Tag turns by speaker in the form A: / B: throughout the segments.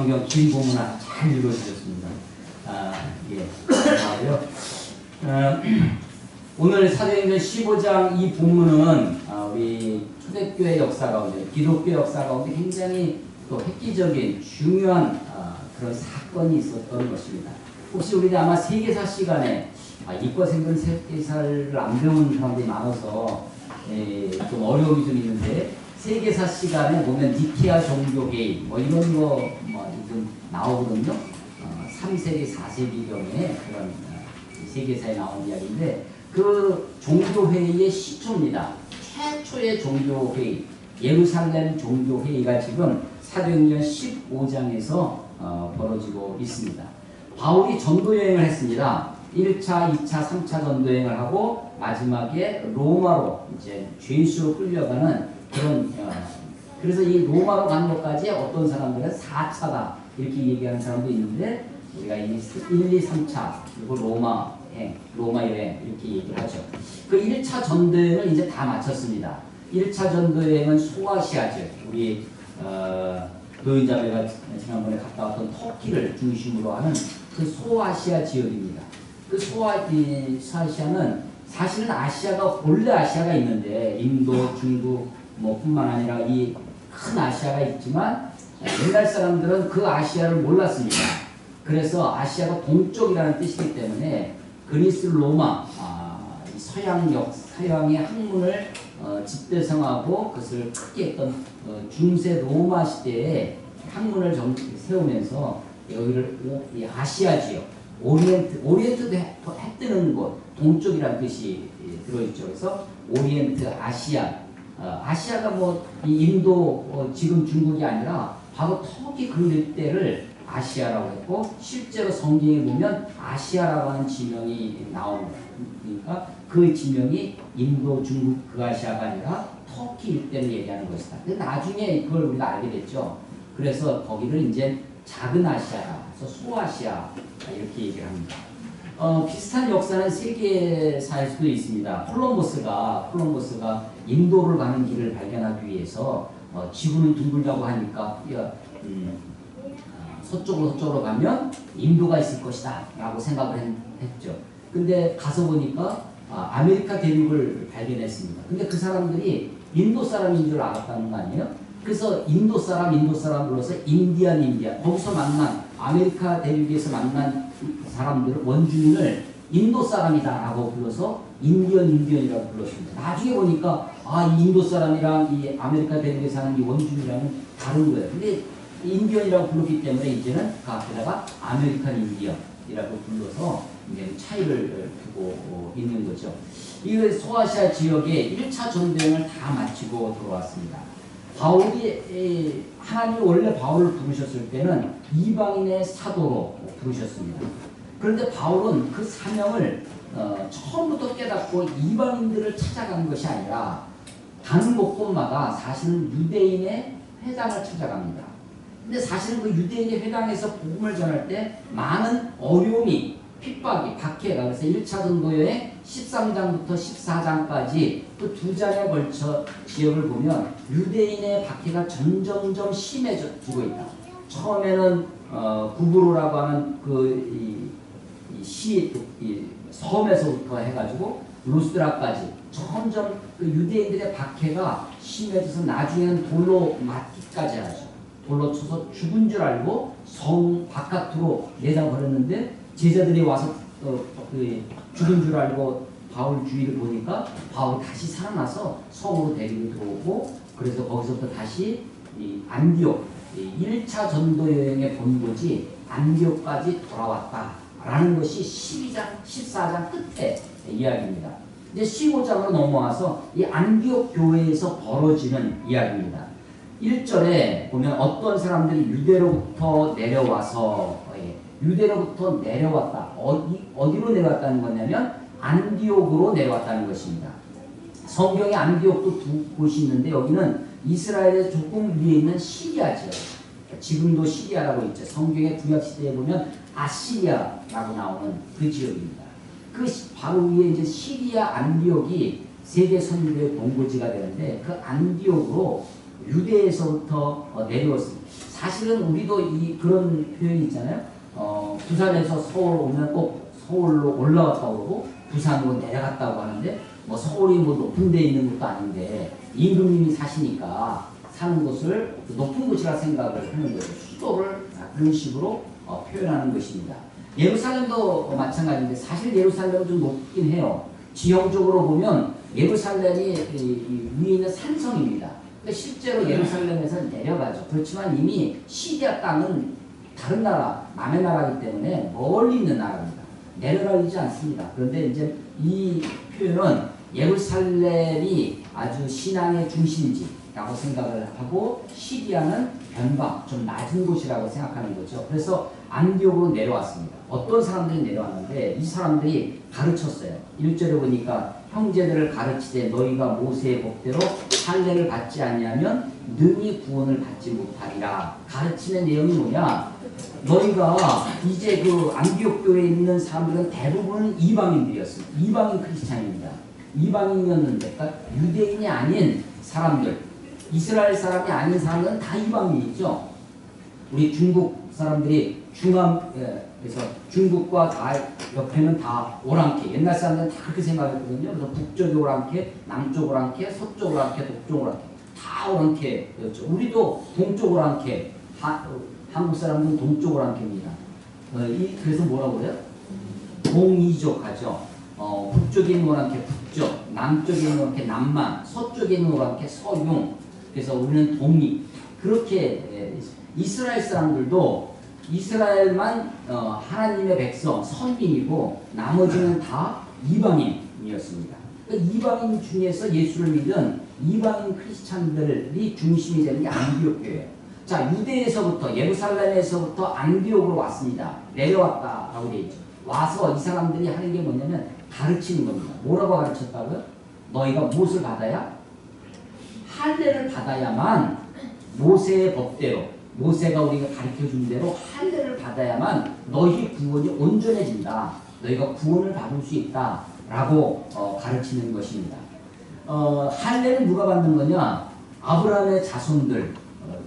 A: 성경 긴 본문 잘 읽어주셨습니다. 예, 감사하고요. 오늘 사도행전 15장 이 본문은 우리 초대교회 역사 가운데, 기독교 역사 가운데 굉장히 또 획기적인 중요한 그런 사건이 있었던 것입니다. 혹시 우리 아마 세계사 시간에 이과생들은 세계사를 안 배운 사람들이 많아서 좀 어려움이 좀 있는데, 세계사 시간에 보면 니케아 종교개인 뭐 이런 거 좀 나오거든요. 3세기 4세기경에 그런 세계사에 나온 이야기인데, 그 종교회의의 시초입니다. 최초의 종교회의, 예루살렘 종교회의가 지금 사도행전 15장에서 벌어지고 있습니다. 바울이 전도여행을 했습니다. 1차, 2차, 3차 전도여행을 하고 마지막에 로마로 이제 죄수로 끌려가는 그런 그래서 이 로마로 가는 것까지 어떤 사람들은 4차다 이렇게 얘기하는 사람도 있는데, 우리가 1, 2, 3차 그리고 로마 여행 이렇게 얘기를 하죠. 그 1차 전도여행을 이제 다 마쳤습니다. 1차 전도여행은 소아시아죠. 우리 노인자매가 지난번에 갔다 왔던 터키를 중심으로 하는 그 소아시아 지역입니다. 그 소아시아는 사실은 아시아가 본래 아시아가 있는데, 인도, 중국 뭐 뿐만 아니라 이 큰 아시아가 있지만 옛날 사람들은 그 아시아를 몰랐습니다. 그래서 아시아가 동쪽이라는 뜻이기 때문에 그리스, 로마, 서양의 학문을 집대성하고 그것을 크게 했던 중세 로마 시대에 학문을 세우면서 여기를 아시아 지역, 오리엔트도 해 뜨는 곳, 동쪽이라는 뜻이 들어있죠. 그래서 오리엔트, 아시아가 뭐 인도, 지금 중국이 아니라 바로 터키 그 일대를 아시아라고 했고, 실제로 성경에 보면 아시아라고 하는 지명이 나옵니다. 그러니까 그 지명이 인도, 중국, 그 아시아가 아니라 터키 일대를 얘기하는 것이다. 근데 나중에 그걸 우리가 알게 됐죠. 그래서 거기를 이제 작은 아시아라, 그래서 소아시아 이렇게 얘기를 합니다. 비슷한 역사는 세계사에서도 있습니다. 콜럼버스가 인도를 가는 길을 발견하기 위해서 지구는 둥글다고 하니까 서쪽으로 가면 인도가 있을 것이다 라고 생각을 했죠. 근데 가서 보니까 아메리카 대륙을 발견했습니다. 근데 그 사람들이 인도 사람인 줄 알았다는 거 아니에요? 그래서 인도 사람 불러서 인디안 거기서 만난 아메리카 대륙에서 만난 사람들을, 원주민을 인도 사람이다 라고 불러서 인디언이라고 불렀습니다. 나중에 보니까 이 인도 사람이랑 이 아메리카 대륙에 사는 이 원주민이랑은 다른 거예요. 근데 인디언이라고 불렀기 때문에 이제는 그 앞에다가 아메리칸 인디언이라고 불러서 이제 차이를 두고 있는 거죠. 이 소아시아 지역에 1차 전도여행을 다 마치고 들어왔습니다. 바울이 하나님이 원래 바울을 부르셨을 때는 이방인의 사도로 부르셨습니다. 그런데 바울은 그 사명을 처음부터 깨닫고 이방인들을 찾아가는 것이 아니라 가는 곳곳마다 사실은 유대인의 회당을 찾아갑니다. 근데 사실은 그 유대인의 회당에서 복음을 전할 때 많은 어려움이, 핍박이, 박해가, 그래서 1차 전도여행 13장부터 14장까지 그 2장에 걸쳐 지역을 보면 유대인의 박해가 점점점 심해지고 있다. 처음에는 구브로라고 하는 섬에서부터 해가지고 루스드라까지 점점 그 유대인들의 박해가 심해져서 나중에는 돌로 맞기까지 하죠. 돌로 쳐서 죽은 줄 알고 성 바깥으로 내다버렸는데, 제자들이 와서 죽은 줄 알고 바울 주위를 보니까 바울이 다시 살아나서 성으로 데리고 들어오고, 그래서 거기서부터 다시 안디옥, 1차 전도여행의 본고지 안디옥까지 돌아왔다라는 것이 12장, 14장 끝에 이야기입니다. 이제 15장으로 넘어와서 이 안디옥 교회에서 벌어지는 이야기입니다. 1절에 보면 어떤 사람들이 유대로부터 내려왔다. 어디로 내려왔다는 거냐면 안디옥으로 내려왔다는 것입니다. 성경에 안디옥도 두 곳이 있는데, 여기는 이스라엘의 조금 위에 있는 시리아죠. 지금도 시리아라고 있죠. 성경의 구약시대에 보면 아시리아라고 나오는 그 지역입니다. 그 바로 위에 이제 시리아 안디옥이 세계 선교의 본고지가 되는데, 그 안디옥으로 유대에서부터 내려왔습니다. 사실은 우리도 그런 표현이 있잖아요. 부산에서 서울 오면 꼭 서울로 올라갔다고 그러고 부산으로 내려갔다고 하는데 뭐 서울이 뭐 높은 데 있는 것도 아닌데 임금님이 사시니까 사는 곳을 높은 곳이라 생각을 하는 거죠. 수도를 그런 식으로 표현하는 것입니다. 예루살렘도 마찬가지인데 사실 예루살렘은 좀 높긴 해요. 지형적으로 보면 예루살렘이 위에 있는 산성입니다. 그러니까 실제로 예루살렘에서 내려가죠. 그렇지만 이미 시리아 땅은 다른 나라, 남의 나라이기 때문에 멀리 있는 나라입니다. 내려가지 않습니다. 그런데 이제 이 표현은 예루살렘이 아주 신앙의 중심지라고 생각을 하고 시리아는 변방, 좀 낮은 곳이라고 생각하는 거죠. 그래서 안디옥으로 내려왔습니다. 어떤 사람들이 내려왔는데 이 사람들이 가르쳤어요. 1절에 보니까 형제들을 가르치되 너희가 모세의 법대로 할례를 받지 아니하면 능히 구원을 받지 못하리라. 가르치는 내용이 뭐냐? 너희가 이제 그 안디옥 교회에 있는 사람들은 대부분은 이방인들이었습니다. 이방인 크리스찬입니다. 이방인이었는데 그러니까 유대인이 아닌 사람들, 이스라엘 사람이 아닌 사람들은 다 이방인이죠. 우리 중국 사람들이 그래서 중국과 다 옆에는 다 오랑캐. 옛날 사람들은 다 그렇게 생각했거든요. 그래서 북쪽이 오랑캐, 남쪽 오랑캐, 서쪽 오랑캐, 동쪽 오랑캐. 다 오랑캐였죠. 우리도 동쪽 오랑캐, 한국 사람들은 동쪽 오랑캐입니다. 그래서 뭐라고 그래요? 동이족 하죠. 북쪽에 있는 오랑캐 북쪽, 남쪽에 있는 오랑캐 남만, 서쪽에 있는 오랑캐 서용. 그래서 우리는 동이. 그렇게 이스라엘 사람들도 이스라엘만 하나님의 백성, 선민이고 나머지는 다 이방인이었습니다. 그러니까 이방인 중에서 예수를 믿은 이방인 크리스찬들이 중심이 되는 게 안디옥 교회예요. 자, 유대에서부터 예루살렘에서부터 안디옥으로 왔습니다. 내려왔다라고 되어 있죠. 와서 이 사람들이 하는 게 뭐냐면 가르치는 겁니다. 뭐라고 가르쳤다고요? 너희가 무엇을 받아야? 할례를 받아야만 모세의 법대로 모세가 우리가 가르쳐준 대로 할례를 받아야만 너희 구원이 온전해진다. 너희가 구원을 받을 수 있다라고 가르치는 것입니다. 할례는 누가 받는 거냐? 아브라함의 자손들,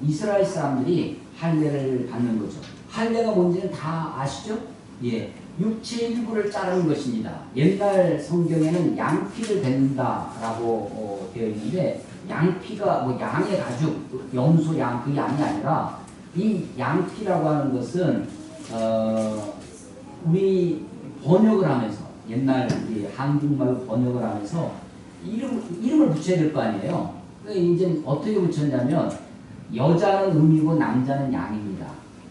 A: 이스라엘 사람들이 할례를 받는 거죠. 할례가 뭔지는 다 아시죠? 예, 육체의 일부를 자르는 것입니다. 옛날 성경에는 양피를 뱉는다라고 되어 있는데 양피가 뭐 양의 가죽, 염소 양 그 양이 아니라 이 양피라고 하는 것은 우리 번역을 하면서 옛날 우리 한국말 번역을 하면서 이름을 붙여야 될 거 아니에요. 이제 어떻게 붙였냐면 여자는 음이고 남자는 양입니다.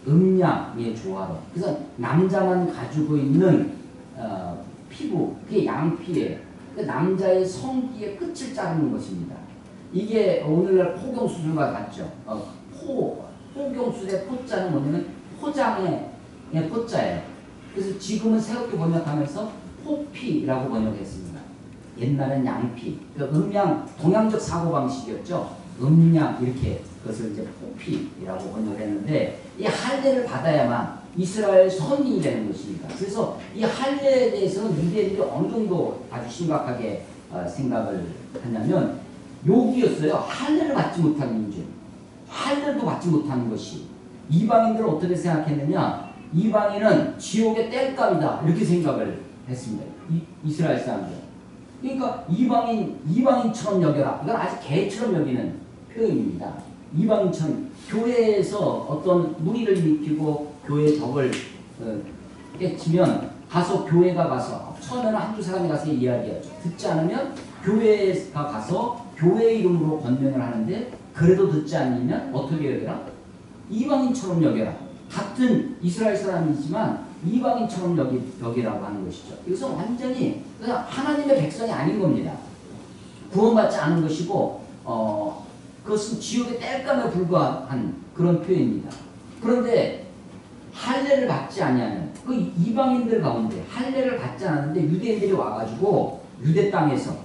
A: 음양의 조화로. 그래서 남자만 가지고 있는 피부, 그게 양피예요. 그 남자의 성기의 끝을 자르는 것입니다. 이게 오늘날 포경수술과 같죠. 포경수술의 포자는 뭐냐면 포장의 포자예요. 그래서 지금은 새롭게 번역하면서 포피라고 번역했습니다. 옛날엔 양피, 그러니까 음양, 동양적 사고방식이었죠. 음양 이렇게 그것을 이제 포피라고 번역했는데 이 할례를 받아야만 이스라엘 선민이 되는 것입니다. 그래서 이 할례에 대해서는 유대인들이 어느 정도 아주 심각하게 생각을 하냐면 욕이었어요. 할례를 받지 못한 민족, 할례도 받지 못하는 것이. 이방인들은 어떻게 생각했느냐? 이방인은 지옥의 땔감이다 이렇게 생각을 했습니다. 이스라엘 사람들. 그러니까 이방인처럼 여겨라. 이건 아주 개처럼 여기는 표현입니다. 이방인처럼 교회에서 어떤 무리를 일으키고 교회 덕을 깨치면 가서 교회가 가서 처음에는 한두 사람이 가서 이야기하죠. 듣지 않으면 교회가 가서 교회 이름으로 권면을 하는데 그래도 듣지 않으면 어떻게 여겨라? 이방인처럼 여겨라. 같은 이스라엘 사람이지만 이방인처럼 여기라고 하는 것이죠. 이것은 완전히 그냥 하나님의 백성이 아닌 겁니다. 구원받지 않은 것이고 그것은 지옥의 땔감에 불과한 그런 표현입니다. 그런데 할례를 받지 아니하는 그 이방인들 가운데 할례를 받지 않았는데 유대인들이 와가지고 유대 땅에서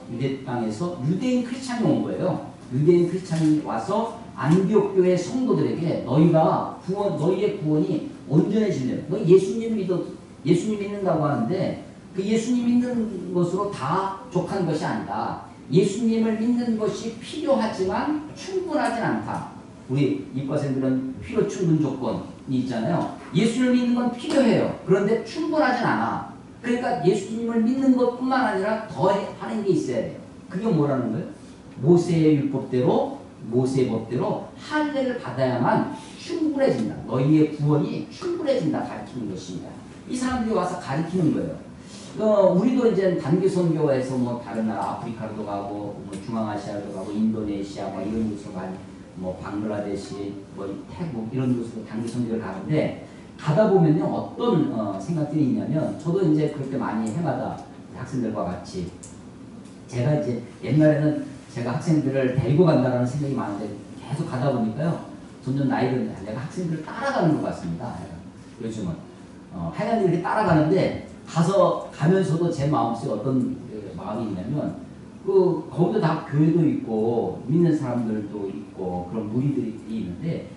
A: 유대인 크리스찬이 온 거예요. 유대인 크리스찬이 와서 안디옥 교회 성도들에게 너희의 구원이 온전해지려면 너 예수님 믿는다고 하는데 그 예수님 믿는 것으로 다 족한 것이 아니다. 예수님을 믿는 것이 필요하지만 충분하진 않다. 우리 이과생들은 필요 충분 조건이 있잖아요. 예수를 믿는 건 필요해요. 그런데 충분하진 않아. 그러니까 예수님을 믿는 것뿐만 아니라 더 하는 게 있어야 돼요. 그게 뭐라는 거예요? 모세의 율법대로, 모세의 법대로 할례를 받아야만 충분해진다. 너희의 구원이 충분해진다. 가르치는 것입니다. 이 사람들이 와서 가르치는 거예요. 우리도 이제 단기 선교에서 뭐 다른 나라 아프리카도 가고 뭐 중앙아시아도 가고 인도네시아 뭐 이런 곳으로 가고 뭐 방글라데시 뭐 태국 이런 곳으로 단기 선교를 가는데 가다 보면요 어떤 생각들이 있냐면 저도 이제 그렇게 많이 해마다 학생들과 같이 제가 이제 옛날에는 제가 학생들을 데리고 간다라는 생각이 많은데 계속 가다 보니까요 점점 나이를 내가 학생들을 따라가는 것 같습니다. 요즘은 하여간 이렇게 따라가는데 가면서도 제 마음속에 어떤 마음이 있냐면 거기도 다 교회도 있고 믿는 사람들도 있고 그런 무리들이 있는데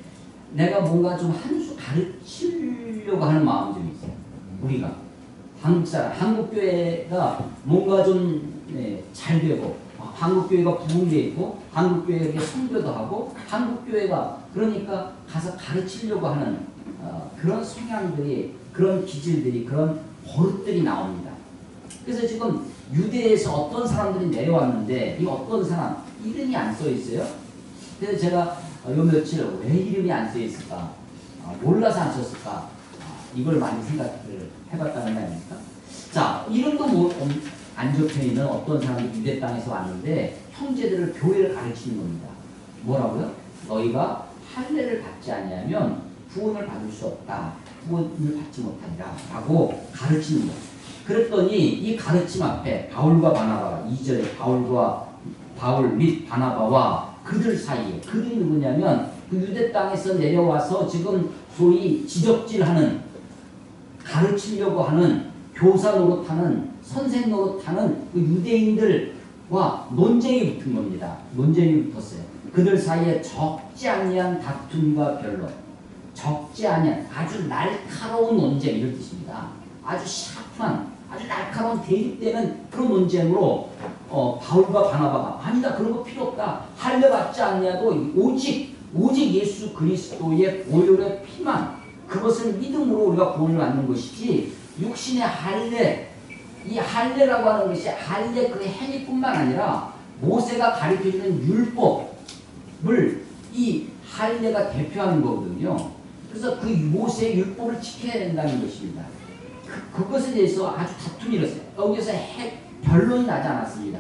A: 내가 뭔가 좀 한 수 가르치려고 하는 마음이 좀 있어요. 우리가 한국 사람, 한국 교회가 뭔가 좀 잘 되고 한국 교회가 부흥되어 있고 한국 교회에게 선교도 하고 한국 교회가 그러니까 가서 가르치려고 하는 그런 성향들이 그런 기질들이 그런 버릇들이 나옵니다. 그래서 지금 유대에서 어떤 사람들이 내려왔는데 이 어떤 사람 이름이 안 써 있어요. 그래서 제가 요 며칠 왜 이름이 안 써 있을까 몰라서 안 썼을까 이걸 많이 생각을 해봤다는 거 아닙니까? 자 이름도 뭐 안 적혀 있는 어떤 사람이 유대 땅에서 왔는데 형제들을 교회를 가르치는 겁니다. 뭐라고요? 너희가 할례를 받지 아니하면 구원을 받을 수 없다. 구원을 받지 못한다. 라고 가르치는 거예요. 그랬더니 이 가르침 앞에 바울과 바나바가 2절에 바울 및 바나바와 그들 사이에 그들이 누구냐면 그 유대 땅에서 내려와서 지금 소위 지적질하는 가르치려고 하는 교사 노릇하는 선생 노릇하는 그 유대인들과 논쟁이 붙은 겁니다. 논쟁이 붙었어요. 그들 사이에 적지 아니한 다툼과 변론, 적지 아니한 아주 날카로운 논쟁 이런 뜻입니다. 아주 샤프한 아주 날카로운 대립되는 그런 논쟁으로 바울과 바나바가 아니다 그런 거 필요 없다. 할례 받지 않냐도 오직 예수 그리스도의 보혈의 피만 그것을 믿음으로 우리가 구원을 받는 것이지 육신의 할례 이 할례라고 하는 것이 할례 그 행위뿐만 아니라 모세가 가르쳐주는 율법을 이 할례가 대표하는 거거든요. 그래서 그 모세의 율법을 지켜야 된다는 것입니다. 그것에 대해서 아주 다툼이 일었어요. 여기서 결론이 나지 않았습니다.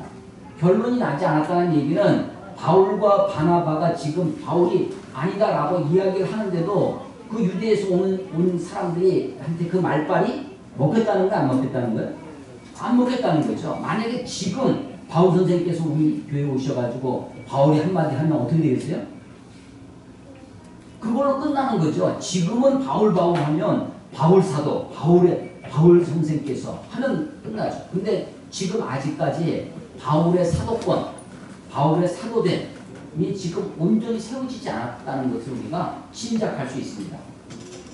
A: 결론이 나지 않았다는 얘기는 바울과 바나바가 지금 바울이 아니다라고 이야기를 하는데도 그 유대에서 온 사람들이 한테 그 말빨이 먹혔다는 거 안 먹혔다는 거예요? 안 먹혔다는 거죠. 만약에 지금 바울 선생님께서 우리 교회에 오셔가지고 바울이 한마디 하면 어떻게 되겠어요? 그걸로 끝나는 거죠. 지금은 바울 하면 바울 사도, 바울 선생께서 하면 끝나죠. 근데 지금 아직까지 바울의 사도권, 바울의 사도됨이 지금 온전히 세워지지 않았다는 것을 우리가 짐작할 수 있습니다.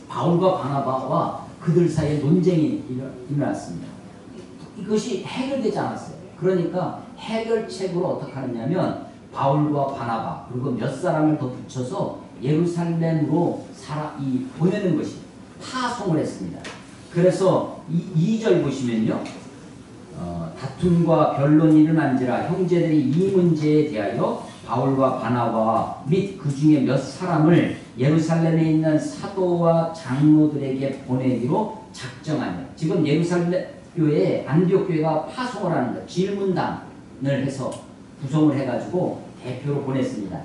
A: 바울과 바나바와 그들 사이에 논쟁이 일어났습니다. 이것이 해결되지 않았어요. 그러니까 해결책으로 어떻게 하느냐면 바울과 바나바 그리고 몇 사람을 더 붙여서 예루살렘으로 보내는 것이 파송을 했습니다. 그래서 2절 보시면요. 다툼과 변론이 일어난지라 형제들이 이 문제에 대하여 바울과 바나바 및 그 중에 몇 사람을 예루살렘에 있는 사도와 장로들에게 보내기로 작정하며 지금 예루살렘 교회에 안디옥 교회가 파송을 하는 것 질문단을 해서 구성을 해가지고 대표로 보냈습니다.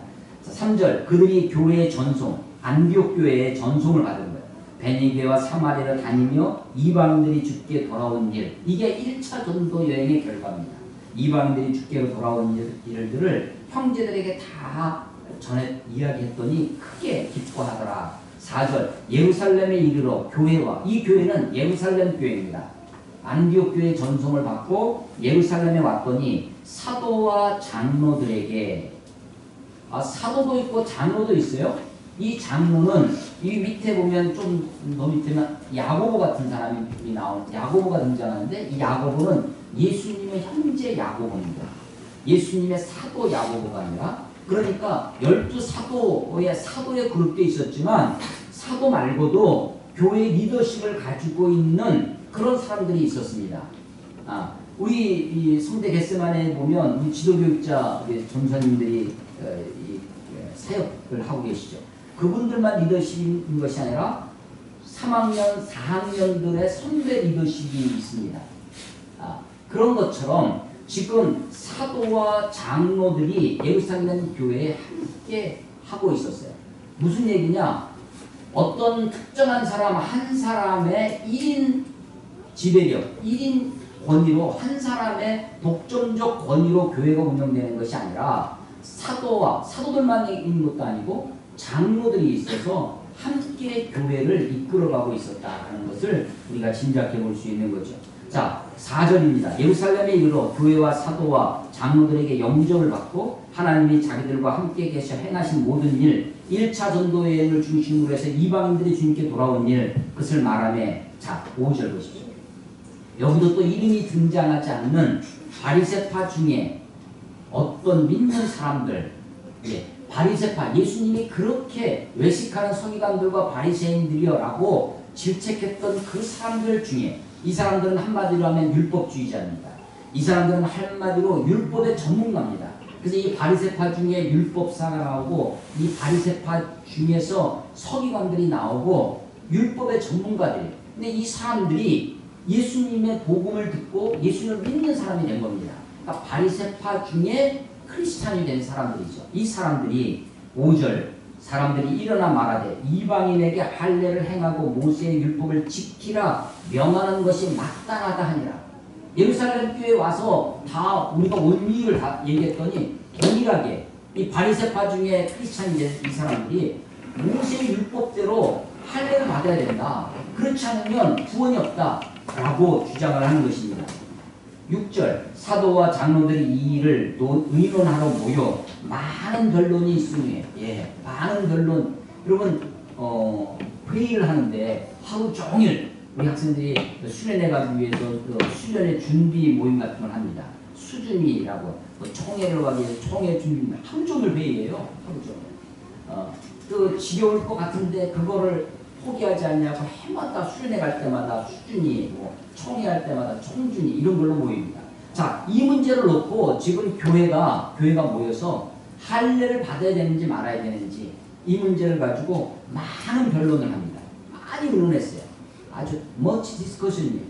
A: 3절 그들이 교회의 전송 안디옥 교회의 전송을 받은 거예요. 베니게와 사마리아를 다니며 이방인들이 주께 돌아온 일 이게 1차 전도 여행의 결과입니다. 이방인들이 주께로 돌아온 일들을 형제들에게 다 전에 이야기했더니 크게 기뻐하더라. 4절 예루살렘에 이르러 교회와 이 교회는 예루살렘 교회입니다. 안디옥 교회 전송을 받고 예루살렘에 왔더니 사도와 장로들에게 사도도 있고 장로도 있어요. 이 장로는 이 밑에 보면 좀 더 밑에는 야고보 같은 사람이 야고보가 등장하는데 이 야고보는 예수님의 형제 야고보입니다. 예수님의 사도 야고보가 아니라 그러니까 12사도의 사도의 그룹도 있었지만 사도 말고도 교회 리더십을 가지고 있는 그런 사람들이 있었습니다. 우리 이 성대 겟세마네에 보면 우리 지도교육자 전사님들이 사역을 하고 계시죠. 그분들만 리더십인 것이 아니라 3학년, 4학년들의 선배 리더십이 있습니다. 그런 것처럼 지금 사도와 장로들이 예루살렘 교회에 함께 하고 있었어요. 무슨 얘기냐? 어떤 특정한 사람 한 사람의 1인 지배력, 1인 권위로 한 사람의 독점적 권위로 교회가 운영되는 것이 아니라 사도들만 있는 것도 아니고 장로들이 있어서 함께 교회를 이끌어가고 있었다는 것을 우리가 짐작해 볼 수 있는 거죠. 자, 4절입니다. 예루살렘에 이르러 교회와 사도와 장로들에게 영접을 받고 하나님이 자기들과 함께 계셔 행하신 모든 일, 1차 전도 여행을 중심으로 해서 이방인들이 주님께 돌아온 일, 그것을 말하며, 자, 5절 보십시오. 여기도 또 이름이 등장하지 않는 바리새파 중에 어떤 믿는 사람들, 바리새파, 예수님이 그렇게 외식하는 서기관들과 바리새인들이여 라고 질책했던 그 사람들 중에, 이 사람들은 한마디로 하면 율법주의자입니다. 이 사람들은 한마디로 율법의 전문가입니다. 그래서 이 바리새파 중에 율법사가 나오고, 이 바리새파 중에서 서기관들이 나오고, 율법의 전문가들이. 근데 이 사람들이 예수님의 복음을 듣고 예수님을 믿는 사람이 된 겁니다. 그러니까 바리새파 중에 크리스찬이 된 사람들이죠. 이 사람들이 5절 사람들이 일어나 말하되 이방인에게 할례를 행하고 모세의 율법을 지키라 명하는 것이 마땅하다 하니라. 예루살렘 교회에 와서 다 우리가 원리를 다 얘기했더니 동일하게 이 바리새파 중에 크리스찬이 된 이 사람들이 모세의 율법대로 할례를 받아야 된다. 그렇지 않으면 구원이 없다. 라고 주장을 하는 것입니다. 6절 사도와 장로들이 이 일을 의논하러 모여 많은 변론이 있으니 많은 변론. 여러분 회의를 하는데 하루 종일 우리 학생들이 수련회 가기 위해서 수련회 준비 모임 같은 걸 합니다. 수준이라고 총회를 가기 위해서 총회 준비 하루 종일 회의해요. 하루 종일. 그 지겨울 것 같은데 그거를 포기하지 않냐고 해마다 수련회 갈 때마다 수준이, 총회할 때마다 총준이 이런 걸로 모입니다. 자, 이 문제를 놓고 지금 교회가 모여서 할례를 받아야 되는지 말아야 되는지 이 문제를 가지고 많은 변론을 합니다. 많이 의논했어요. 아주 much discussion,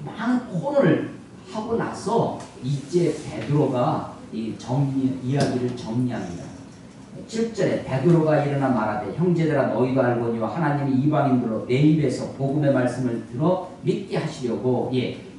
A: 많은 토론을 하고 나서 이제 베드로가 이야기를 정리합니다. 7절에 베드로가 일어나 말하되 형제들아 너희도 알거니와 하나님이 이방인들로 내 입에서 복음의 말씀을 들어 믿게 하시려고.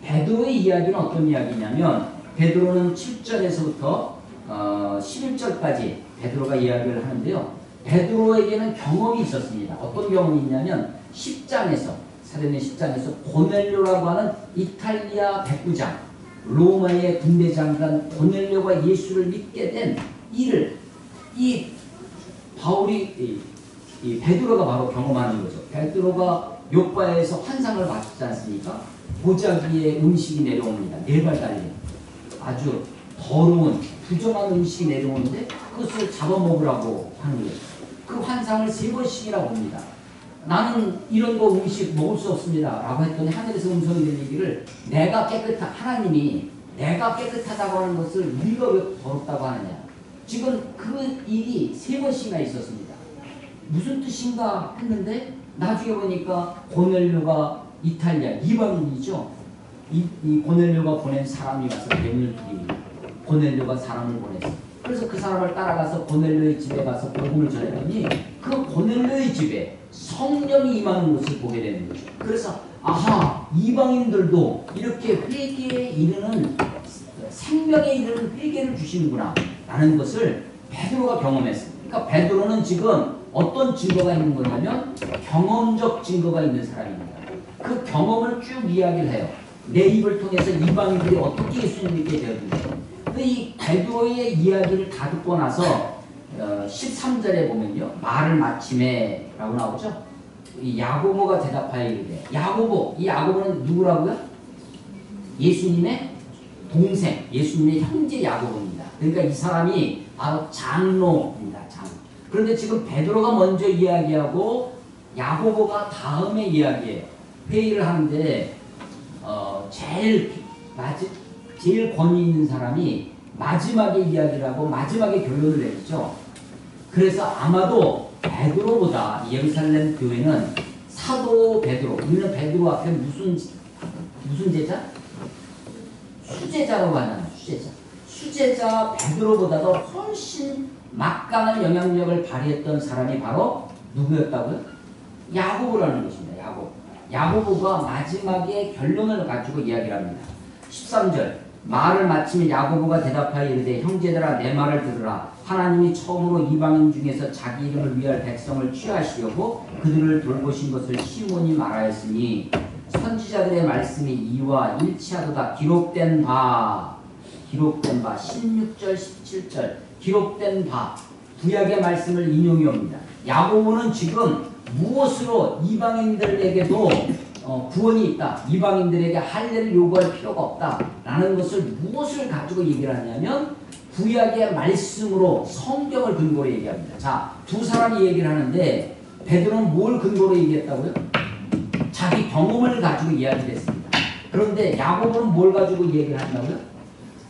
A: 베드로의 이야기는 어떤 이야기냐면 베드로는 7절에서부터 11절까지 베드로가 이야기를 하는데요. 베드로에게는 경험이 있었습니다. 어떤 경험이 있냐면 10장에서 사도행전 10장에서 고넬료라고 하는 이탈리아 백부장, 로마의 군대 장관 고넬료가 예수를 믿게 된 일을 이 베드로가 바로 경험하는 거죠. 베드로가 요바에서 환상을 봤지 않습니까? 보자기에 음식이 내려옵니다. 4발 달린 아주 더러운 부정한 음식이 내려오는데 그것을 잡아먹으라고 하는 거예요. 그 환상을 3번씩이나 봅니다. 나는 이런 거 음식 먹을 수 없습니다 라고 했더니 하늘에서 음성이 들리기를 하나님이 내가 깨끗하다고 하는 것을 네가 왜 더럽다고 하느냐. 지금 그 일이 3번씩이나 있었습니다. 무슨 뜻인가 했는데 나중에 보니까 고넬료가 이탈리아 이방인이죠. 이 고넬료가 보낸 사람이 와서 명령을 드립니다. 고넬료가 사람을 보냈어요. 그래서 그 사람을 따라가서 고넬료의 집에 가서 복음을 전했더니 그 고넬료의 집에 성령이 임하는 것을 보게 되는 거죠. 그래서 이방인들도 이렇게 회개에 이르는 생명에 이르는 회개를 주시는구나 라는 것을 베드로가 경험했습니다. 그러니까 베드로는 지금 어떤 증거가 있는 거냐면 경험적 증거가 있는 사람입니다. 그 경험을 쭉 이야기를 해요. 내 입을 통해서 이방인들이 어떻게 예수님 믿게 되었는지. 근데 이 베드로의 이야기를 다 듣고 나서 13절에 보면요. 말을 마침에 라고 나오죠. 이 야고보가 대답하여 이르되 이 야고보는 누구라고요? 예수님의 동생, 예수님의 형제 야고보입니다. 그러니까 이 사람이 바로 장로입니다. 장로. 그런데 지금 베드로가 먼저 이야기하고 야고보가 다음에 이야기해요. 회의를 하는데 제일 권위 있는 사람이 마지막에 이야기를 하고 마지막에 결론을 내리죠. 그래서 아마도 베드로보다 예루살렘 교회는 사도 베드로, 우리는 베드로 앞에 무슨 제자? 수제자라고 하잖아요. 수제자 베드로보다도 훨씬 막강한 영향력을 발휘했던 사람이 바로 누구였다고요? 야고보라는 것입니다. 야고보가 마지막에 결론을 가지고 이야기를 합니다. 13절 말을 마치면 야고보가 대답하여 이르되 형제들아 내 말을 들으라. 하나님이 처음으로 이방인 중에서 자기 이름을 위할 백성을 취하시려고 그들을 돌보신 것을 시몬이 말하였으니 선지자들의 말씀이 이와 일치하도다. 기록된 바 16절 17절 기록된 바 구약의 말씀을 인용해 옵니다. 야고보는 지금 무엇으로 이방인들에게도 구원이 있다. 이방인들에게 할례를 요구할 필요가 없다. 라는 것을 무엇을 가지고 얘기를 하냐면 구약의 말씀으로 성경을 근거로 얘기합니다. 자, 두 사람이 얘기를 하는데 베드로는 뭘 근거로 얘기했다고요? 자기 경험을 가지고 이야기를 했습니다. 그런데 야고보는 뭘 가지고 얘기를 한다고요?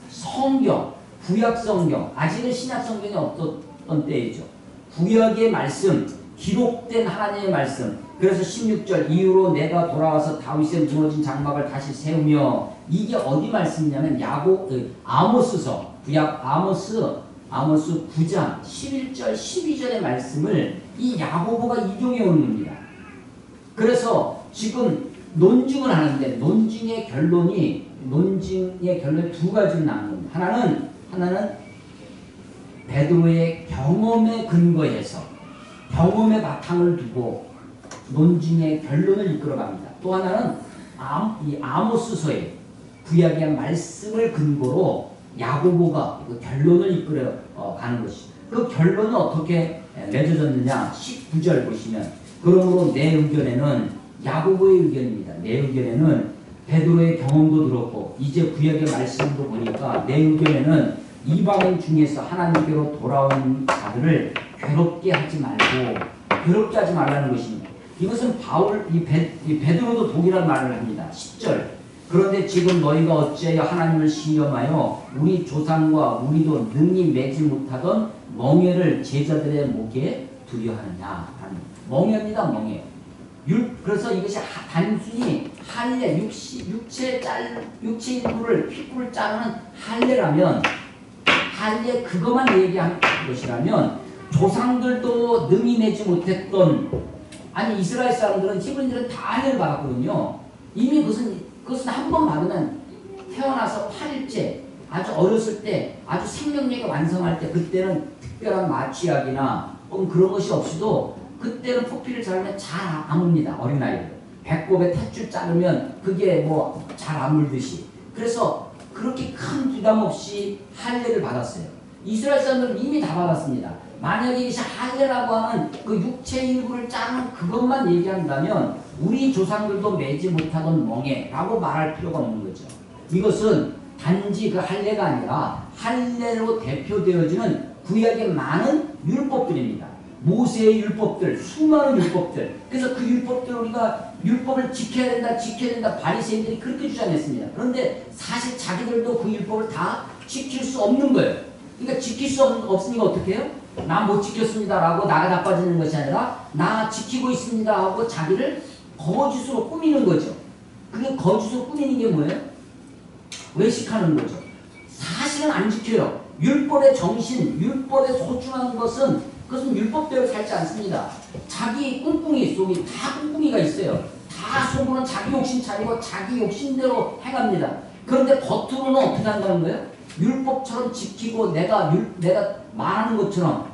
A: 성경, 구약 성경, 아직은 신약 성경이 없었던 때이죠. 구약의 말씀, 기록된 하나님의 말씀. 그래서 16절 이후로 내가 돌아와서 다윗의 무너진 장막을 다시 세우며 이게 어디 말씀이냐면 아모스서 구약 아모스 9장 11절 12절의 말씀을 이 야고보가 인용해 오는 겁니다. 그래서 지금 논증을 하는데 논증의 결론이 두 가지로 나눕니다. 하나는 베드로의 경험에 근거해서 경험의 바탕을 두고 논증의 결론을 이끌어갑니다. 또 하나는 이 아모스서의 구약의 말씀을 근거로 야고보가 그 결론을 이끌어가는 것이죠. 그 결론은 어떻게 맺어졌느냐? 19절 보시면 그러므로 내 의견에는 야고보의 의견입니다. 내 의견에는 베드로의 경험도 들었고 이제 구약의 말씀도 보니까 내 의견에는 이방인 중에서 하나님께로 돌아온 자들을 괴롭게 하지 말라는 것입니다. 이것은 베드로도 독이라는 말을 합니다. 10절 그런데 지금 너희가 어찌하여 하나님을 시험하여 우리 조상과 우리도 능히 매지 못하던 멍에를 제자들의 목에 두려 하느냐. 멍에입니다. 멍에. 그래서 이것이 단순히 할례, 육체 일부를 피부를 자르는 할례라면 할례 그것만 얘기한 것이라면 조상들도 능히 내지 못했던 이스라엘 사람들은 히브리인들은 다 할례를 받았거든요. 이미 그것은 한 번 받으면 태어나서 8일째 아주 어렸을 때 아주 생명력이 완성할 때 그때는 특별한 마취약이나 그런 것이 없이도 그때는 포피를 자르면 잘 아뭅니다. 어린아이들. 배꼽에 탯줄 자르면 그게 잘 아물듯이. 그래서 그렇게 큰 부담 없이 할례를 받았어요. 이스라엘 사람들은 이미 다 받았습니다. 만약에 이것이 할례라고 하는 그 육체 일부를 자르는 그것만 얘기한다면 우리 조상들도 매지 못하던 멍에라고 말할 필요가 없는 거죠. 이것은 단지 그 할례가 아니라 할례로 대표되어지는 구약의 많은 율법들입니다. 모세의 율법들, 수많은 율법들. 그래서 그 율법들 우리가 율법을 지켜야 된다. 바리새인들이 그렇게 주장했습니다. 그런데 사실 자기들도 그 율법을 다 지킬 수 없는 거예요. 그러니까 지킬 수 없으니까 어떻게 해요? 나 못 지켰습니다 라고 나가 나빠지는 것이 아니라 나 지키고 있습니다 하고 자기를 거짓으로 꾸미는 거죠. 그게 거짓으로 꾸미는 게 뭐예요? 외식하는 거죠. 사실은 안 지켜요. 율법의 정신, 율법의 소중한 것은 그것은 율법대로 살지 않습니다. 자기 꿍꿍이 속이 다 꿍꿍이가 있어요. 다 속으로는 자기 욕심 차리고 자기 욕심대로 행합니다. 그런데 겉으로는 어떻게 한다는 거예요? 율법처럼 지키고 내가 말하는 것처럼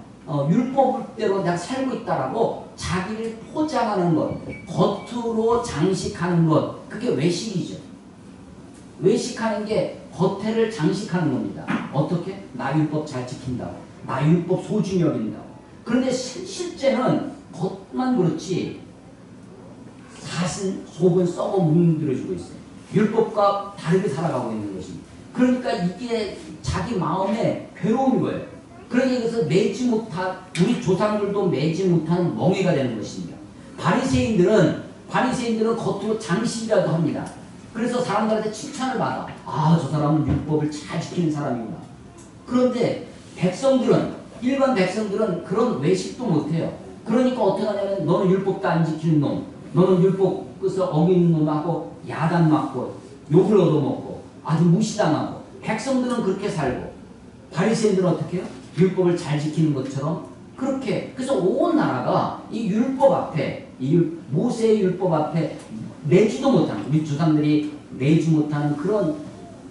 A: 율법대로 내가 살고 있다라고 자기를 포장하는 것, 겉으로 장식하는 것, 그게 외식이죠. 외식하는 게 겉에를 장식하는 겁니다. 어떻게? 나 율법 잘 지킨다고. 나 율법 소중히 여긴다고. 그런데 실제는 겉만 그렇지 사실 속은 썩어 문드러지고 있어요. 율법과 다르게 살아가고 있는 것입니다. 그러니까 이게 자기 마음에 괴로운 거예요. 그러니 이것은 매지 못한, 우리 조상들도 매지 못한 멍해가 되는 것입니다. 바리새인들은 겉으로 장식이라도 합니다. 그래서 사람들한테 칭찬을 받아. 아, 저 사람은 율법을 잘 지키는 사람이구나. 그런데 일반 백성들은 그런 외식도 못해요. 그러니까 어떻게 하냐면, 너는 율법도 안 지키는 놈, 너는 율법 끝을 어기는 놈하고 야단 맞고 욕을 얻어먹고 아주 무시당하고, 백성들은 그렇게 살고, 바리새인들은 어떻게 해요? 율법을 잘 지키는 것처럼 그렇게. 그래서 온 나라가 이 율법 앞에, 모세의 율법 앞에 내지도 못하는, 우리 조상들이 내지 못하는 그런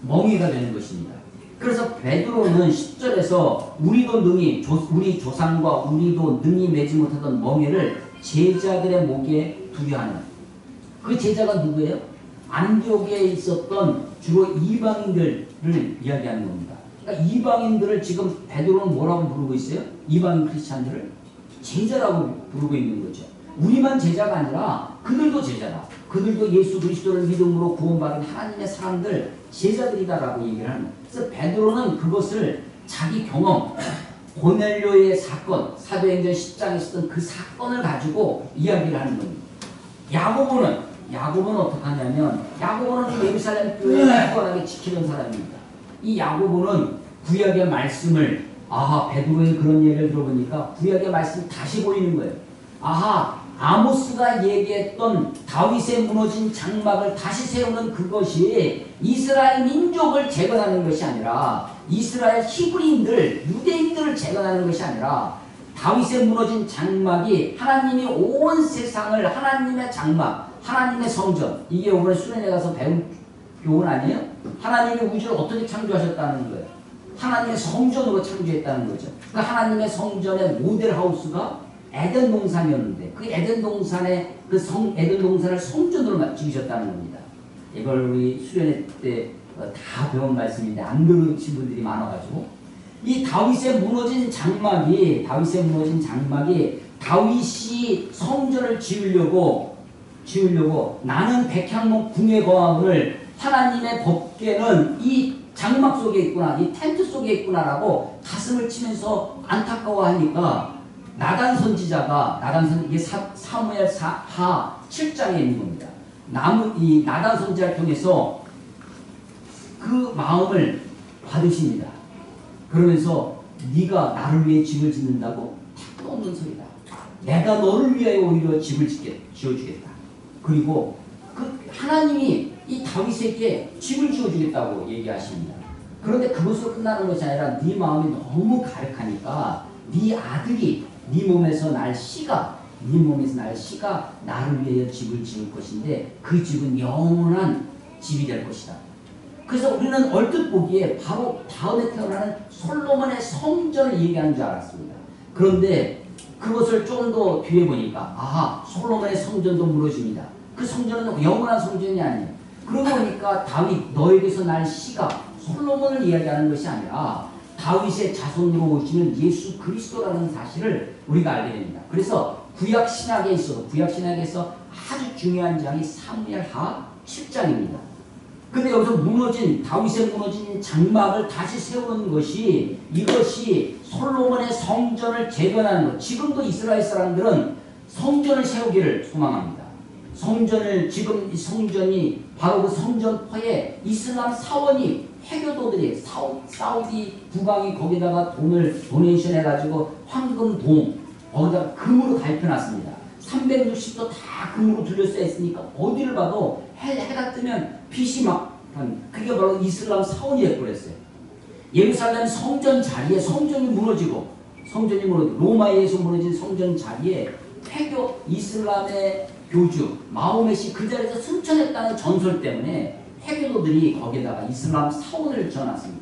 A: 멍해가 되는 것입니다. 그래서 베드로는 10절에서 우리 조상과 우리도 능히 매지 못하던 멍해를 제자들의 목에 두게 하는, 그 제자가 누구예요? 안디옥에 있었던 주로 이방인들을 이야기하는 겁니다. 그러니까 이방인들을 지금 베드로는 뭐라고 부르고 있어요? 이방인 크리스찬들을 제자라고 부르고 있는 거죠. 우리만 제자가 아니라 그들도 제자다. 그들도 예수 그리스도를 믿음으로 구원받은 하나님의 사람들, 제자들이다라고 얘기를 하는 거예요. 그래서 베드로는 그것을 자기 경험, 고넬료의 사건, 사도행전 10장에 있었던 그 사건을 가지고 이야기를 하는 겁니다. 야고보는 어떻게 하냐면, 야고보는 예루살렘 교회를 굳건하게 지키는 사람입니다. 이 야고보는 구약의 말씀을, 베드로의 그런 얘기를 들어보니까 구약의 말씀이 다시 보이는 거예요. 아모스가 얘기했던 다윗의 무너진 장막을 다시 세우는 그것이 이스라엘 민족을 재건하는 것이 아니라, 이스라엘 히브리인들, 유대인들을 재건하는 것이 아니라, 다윗의 무너진 장막이 하나님이 온 세상을, 하나님의 장막, 하나님의 성전, 이게 이번에 수련회 가서 배운 교훈 아니에요? 하나님이 우주를 어떻게 창조하셨다는 거예요? 하나님의 성전으로 창조했다는 거죠. 그 하나님의 성전의 모델하우스가 에덴 동산이었는데, 그 에덴 동산의 에덴 동산을 성전으로 지으셨다는 겁니다. 이걸 우리 수련회 때 다 배운 말씀인데 안 들으신 분들이 많아가지고, 이 다윗의 무너진 장막이 다윗이 성전을 지으려고 나는 백향목 궁에 거함을, 하나님의 법궤는 이 장막 속에 있구나, 이 텐트 속에 있구나라고 가슴을 치면서 안타까워하니까, 나단 선지자가, 이게 사무엘 하 7장에 있는 겁니다. 이 나단 선지자를 통해서 그 마음을 받으십니다. 그러면서 네가 나를 위해 집을 짓는다고? 택도 없는 소리다. 내가 너를 위하여 오히려 집을 지어주겠다. 그리고 그 하나님이 이 다윗에게 집을 지어주겠다고 얘기하십니다. 그런데 그것으로 끝나는 것이 아니라, 네 마음이 너무 가득하니까 네 아들이 네 몸에서 날 씨가 나를 위하여 집을 지을 것인데, 그 집은 영원한 집이 될 것이다. 그래서 우리는 얼핏 보기에 바로 다음에 태어나는 솔로몬의 성전을 얘기하는 줄 알았습니다. 그런데 그것을 좀 더 뒤에 보니까, 솔로몬의 성전도 무너집니다. 그 성전은 영원한 성전이 아니에요. 그러고 보니까 다윗, 너에게서 날 씨가, 솔로몬을 이야기하는 것이 아니라 다윗의 자손으로 오시는 예수 그리스도라는 사실을 우리가 알게 됩니다. 그래서 구약 신약에서 아주 중요한 장이 사무엘하 7장입니다. 근데 여기서 다윗의 무너진 장막을 다시 세우는 것이, 이것이 솔로몬의 성전을 재건하는 것. 지금도 이스라엘 사람들은 성전을 세우기를 소망합니다. 지금 이 성전이 바로 그 성전포에 이슬람 사원이, 회교도들이, 사우디 국왕이 거기다가 도네이션 해가지고 황금돔, 거기다가 금으로 다 입혀놨습니다. 360도 다 금으로 둘러싸여 있으니까 어디를 봐도 해가 뜨면 빛이 그게 바로 이슬람 사원이 돼버렸어요. 예루살렘 성전 자리에 성전이 무너지고, 로마에서 무너진 성전 자리에 회교 이슬람의 교주 마호멧이 그 자리에서 승천했다는 전설 때문에 회교도들이 거기에다가 이슬람 사원을 지어놨습니다.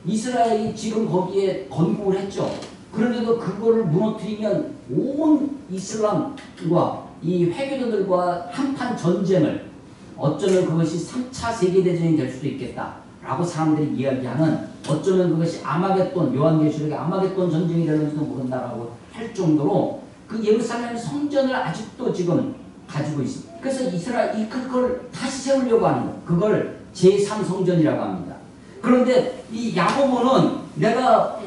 A: 이스라엘이 지금 거기에 건국을 했죠. 그런데도 그거를 무너뜨리면 온 이슬람과 이 회교도들과 한판 전쟁을, 어쩌면 그것이 3차 세계대전이 될 수도 있겠다라고 사람들이 이야기하는, 어쩌면 그것이 아마겟돈, 요한계시록의 아마겟돈 전쟁이 될지도 모른다라고 할 정도로 그 예루살렘 성전을 아직도 지금 가지고 있습니다. 그래서 그걸 다시 세우려고 하는 것, 그걸 제3성전이라고 합니다. 그런데 이 야고보는 내가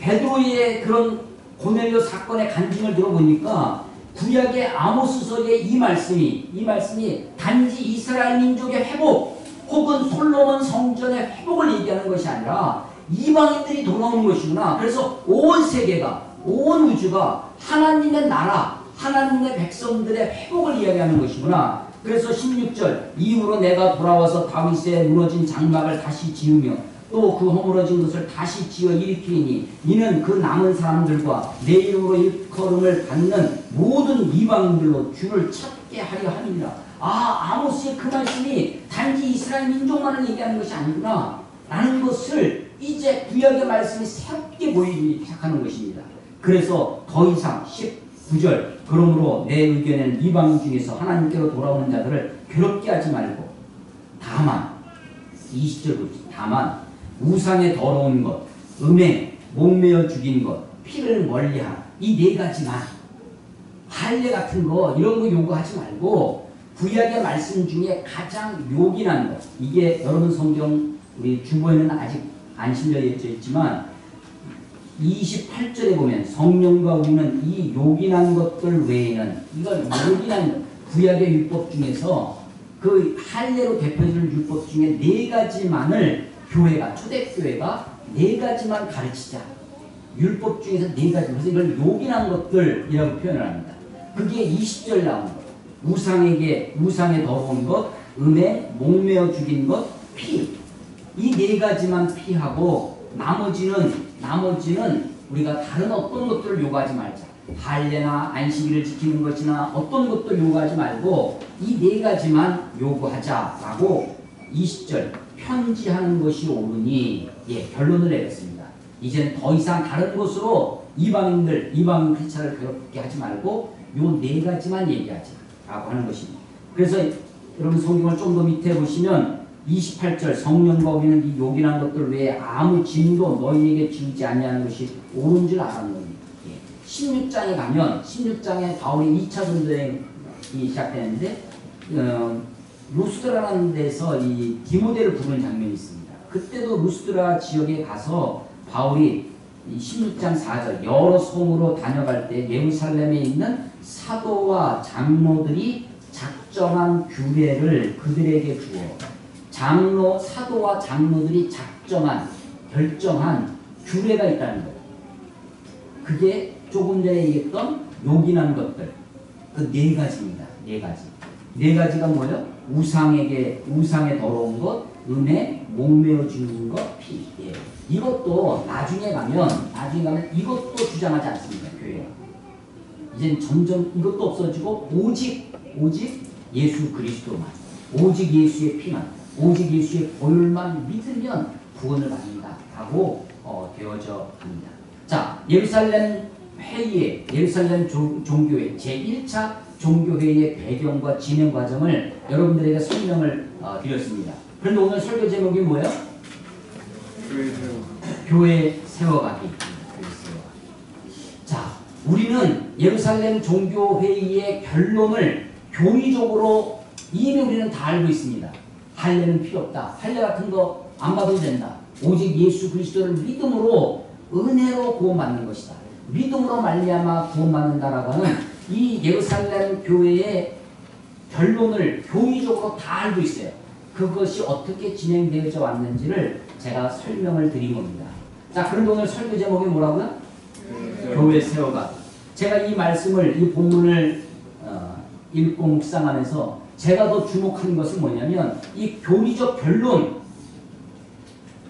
A: 베드로의 그런 고넬료 사건의 간증을 들어보니까 구약의 아모스서의 이 말씀이 단지 이스라엘 민족의 회복 혹은 솔로몬 성전의 회복을 얘기하는 것이 아니라 이방인들이 돌아오는 것이구나. 그래서 온 세계가, 온 우주가 하나님의 나라, 하나님의 백성들의 회복을 이야기하는 것이구나. 그래서 16절 이후로 내가 돌아와서 다윗의 무너진 장막을 다시 지으며 또 그 허물어진 것을 다시 지어 일으키니 이는 그 남은 사람들과 내 이름으로 일컬음을 받는 모든 이방인들로 주를 찾게 하려 함이니라. 아모스의 그 말씀이 단지 이스라엘 민족만을 얘기하는 것이 아니구나 라는 것을 이제 구약의 말씀이 새롭게 보이기 시작하는 것입니다. 그래서 더 이상 19절 그러므로 내 의견에는 이방인 중에서 하나님께로 돌아오는 자들을 괴롭게 하지 말고 다만 20절 봅시다. 다만 우상에 더러운 것, 음행, 목매어 죽인 것, 피를 멀리하라. 이 네 가지만 할례 같은 거 이런 거 요구하지 말고 구약의 말씀 중에 가장 요긴한 것. 이게 여러분 성경 우리 중보에는 아직 안 실려져 있지만 28절에 보면 성령과 우리는 이 요긴한 것들 외에는 이걸 요긴한 구약의 율법 중에서 그 할례로 대표되는 율법 중에 네 가지만을 교회가 초대교회가 네 가지만 가르치자. 율법 중에서 네 가지. 그래서 이걸 요긴한 것들이라고 표현을 합니다. 그게 20절 나온 것. 우상에 더러운 것, 음행, 목매어 죽인 것, 피. 이 네 가지만 피하고 나머지는 우리가 다른 어떤 것들을 요구하지 말자. 할례나 안식일을 지키는 것이나 어떤 것도 요구하지 말고 이 네 가지만 요구하자라고 20절 편지하는 것이 옳으니 결론을 내렸습니다. 이제는 더 이상 다른 곳으로 이방인 크리스찬을 괴롭게 하지 말고 요 네 가지만 얘기하자라고 하는 것입니다. 그래서 여러분 성경을 좀 더 밑에 보시면 28절 성령과 우리는 이 요긴한 것들 외에 아무 짐도 너희에게 지우지 아니하는 것이 옳은 줄 알았노니 16장에 가면 16장에 바울이 2차 전도행이 시작되는데 루스드라라는 데서 이 디모데를 부르는 장면이 있습니다. 그때도 루스드라 지역에 가서 바울이 16장 4절 여러 성으로 다녀갈 때 예루살렘에 있는 사도와 장로들이 작정한 규례를 그들에게 주어 사도와 장로들이 결정한 규례가 있다는 거예요. 그게 조금 전에 얘기했던 요긴한 것들 그 네 가지입니다. 네 가지가 뭐예요? 우상에 더러운 것, 음행, 목매어 죽는 것, 피. 이것도 나중에 가면 이것도 주장하지 않습니다. 교회가. 이젠 점점 이것도 없어지고 오직 예수 그리스도만, 오직 예수의 피만, 오직 예수의 보혈만 믿으면 구원을 받는다라고 되어져 갑니다. 자, 예루살렘 종교회 제1차 종교회의 배경과 진행 과정을 여러분들에게 설명을 드렸습니다. 그런데 오늘 설교 제목이 뭐예요? 교회 세워가기. 자, 우리는 예루살렘 종교회의의 결론을 교리적으로 이미 우리는 다 알고 있습니다. 할례는 필요 없다. 할례 같은 거 안 받아도 된다. 오직 예수 그리스도를 믿음으로 은혜로 구원받는 것이다. 믿음으로 말미암아 구원받는다라고 하는 이 예루살렘 교회의 결론을 교리적으로 다 알고 있어요. 그것이 어떻게 진행되어져 왔는지를 제가 설명을 드린 겁니다. 자, 그런데 오늘 설교 제목이 뭐라고요? 교회 세워가기. 제가 이 본문을 읽고 묵상하면서 제가 더 주목한 것은 뭐냐면 이 교리적 결론,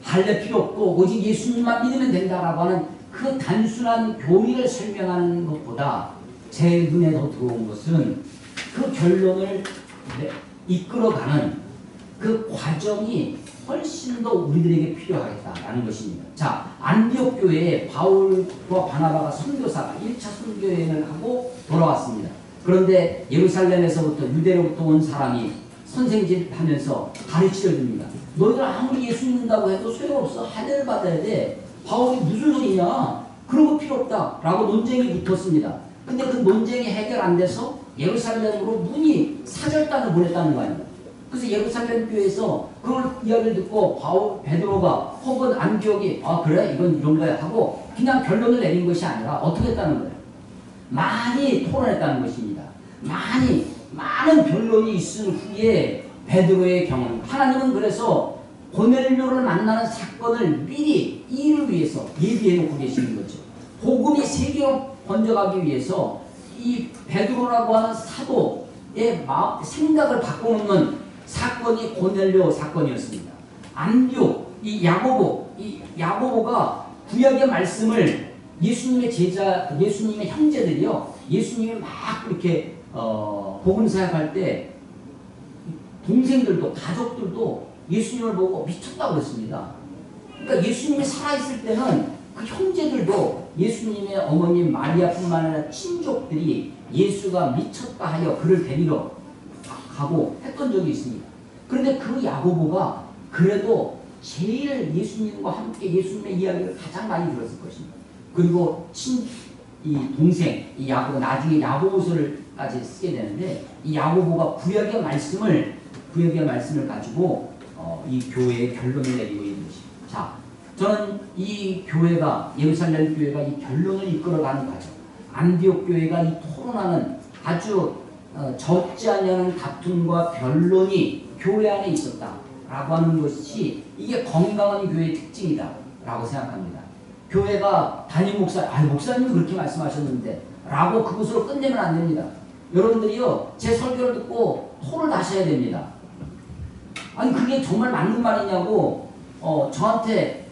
A: 할례 필요 없고 오직 예수님만 믿으면 된다라고 하는 그 단순한 교리를 설명하는 것보다 제 눈에 더 들어온 것은 그 결론을 이끌어가는 그 과정이 훨씬 더 우리들에게 필요하겠다라는 것입니다. 자, 안디옥 교회에 바울과 바나바가 선교사가 1차 선교여행을 하고 돌아왔습니다. 그런데 예루살렘에서부터 유대로부터 온 사람이 선생질 하면서 가르치려 줍니다. 너희들 아무리 예수 믿는다고 해도 소용없어. 할례를 받아야 돼. 바울이 무슨 소리냐? 그런 거 필요 없다. 라고 논쟁이 붙었습니다. 근데 그 논쟁이 해결 안 돼서 예루살렘으로 문이 사절단을 보냈다는 거 아닙니까? 그래서 예루살렘 교회에서 그걸 이야기를 듣고 베드로가 혹은 안디옥이 그래 이건 이런 거야 하고 그냥 결론을 내린 것이 아니라 어떻게 했다는 거예요? 많이 토론했다는 것입니다. 많은 변론이 있은 후에 베드로의 경험. 하나님은 그래서 고넬료를 만나는 사건을 미리 이를 위해서 예비해 놓고 계시는 거죠. 복음이 세계로 번져가기 위해서 이 베드로라고 하는 사도의 생각을 바꿔놓는 사건이 고넬료 사건이었습니다. 안디옥, 이 야고보가 구약의 말씀을 예수님의 예수님의 형제들이요, 예수님이 막 이렇게 복음 사역할 때 동생들도 가족들도 예수님을 보고 미쳤다고 그랬습니다. 그러니까 예수님이 살아있을 때는 그 형제들도 예수님의 어머님 마리아뿐만 아니라 친족들이 예수가 미쳤다 하여 그를 데리러 가고 했던 적이 있습니다. 그런데 그 야고보가 그래도 제일 예수님과 함께 예수님의 이야기를 가장 많이 들었을 것입니다. 그리고 이 동생, 이 야고보, 나중에 야고보서를까지 쓰게 되는데, 이 야고보가 구약의 말씀을 가지고 이 교회의 결론을 내리고 있는 것입니다. 자, 저는 이 교회가, 예루살렘 교회가 이 결론을 이끌어가는 과정, 안디옥 교회가 이 토론하는 아주 적지 않은 다툼과 변론이 교회 안에 있었다라고 하는 것이 이게 건강한 교회의 특징이다라고 생각합니다. 교회가 담임 목사님이 그렇게 말씀하셨는데 라고 그것으로 끝내면 안 됩니다. 여러분들이요, 제 설교를 듣고 토론을 하셔야 됩니다. 아니 그게 정말 맞는 말이냐고 저한테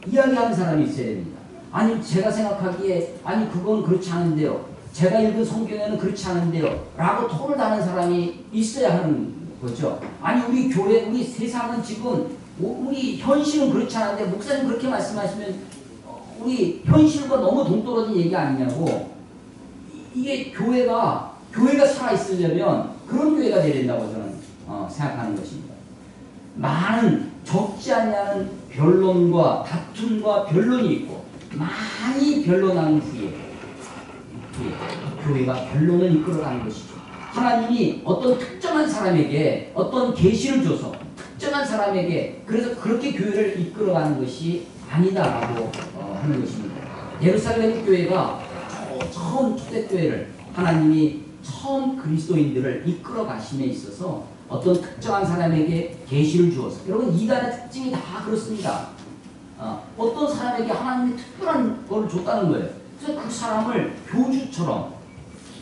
A: 이야기하는 사람이 있어야 됩니다. 아니 제가 생각하기에 아니 그건 그렇지 않은데요, 제가 읽은 성경에는 그렇지 않은데요 라고 토를 다는 사람이 있어야 하는 거죠. 아니 우리 교회, 우리 세상은 지금 우리 현실은 그렇지 않은데 목사님 그렇게 말씀하시면 우리 현실과 너무 동떨어진 얘기 아니냐고. 이게 교회가 살아있으려면 그런 교회가 되어야 된다고 저는 생각하는 것입니다. 많은 적지 않은 변론과 다툼과 변론이 있고 많이 변론한 후에 교회가 변론을 이끌어가는 것이죠. 하나님이 어떤 특정한 사람에게 어떤 계시를 줘서 특정한 사람에게 그래서 그렇게 교회를 이끌어가는 것이 아니다라고 하는 것입니다. 예루살렘 교회가 처음 초대교회를 하나님이 처음 그리스도인들을 이끌어 가심에 있어서 어떤 특정한 사람에게 계시를 주어서, 여러분 이단의 특징이 다 그렇습니다. 어떤 사람에게 하나님이 특별한 걸 줬다는 거예요. 그래서 그 사람을 교주처럼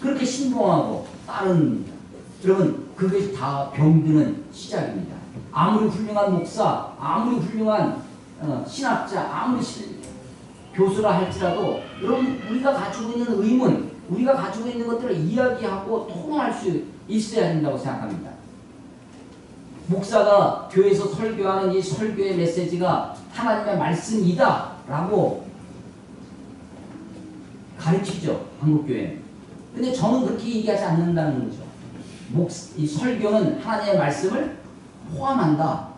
A: 그렇게 신봉하고 따릅니다. 여러분 그게 다 병드는 시작입니다. 아무리 훌륭한 목사, 아무리 훌륭한 신학자, 아무리 교수라 할지라도 여러분 우리가 가지고 있는 의문, 우리가 가지고 있는 것들을 이야기하고 토론할 수 있어야 된다고 생각합니다. 목사가 교회에서 설교하는 이 설교의 메시지가 하나님의 말씀이다 라고 가르치죠, 한국교회는. 근데 저는 그렇게 얘기하지 않는다는 거죠. 이 설교는 하나님의 말씀을 포함한다.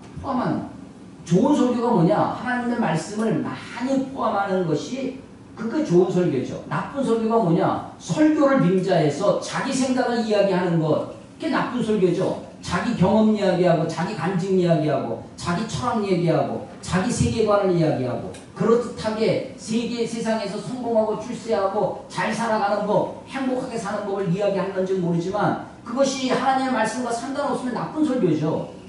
A: 좋은 설교가 뭐냐? 하나님의 말씀을 많이 포함하는 것이 그게 좋은 설교죠. 나쁜 설교가 뭐냐? 설교를 빙자해서 자기 생각을 이야기하는 것, 그게 나쁜 설교죠. 자기 경험 이야기하고 자기 간증 이야기하고 자기 철학 얘기하고 자기 세계관을 이야기하고 그렇듯하게 세상에서 성공하고 출세하고 잘 살아가는 법, 행복하게 사는 법을 이야기하는지 모르지만 그것이 하나님의 말씀과 상관없으면 나쁜 설교죠.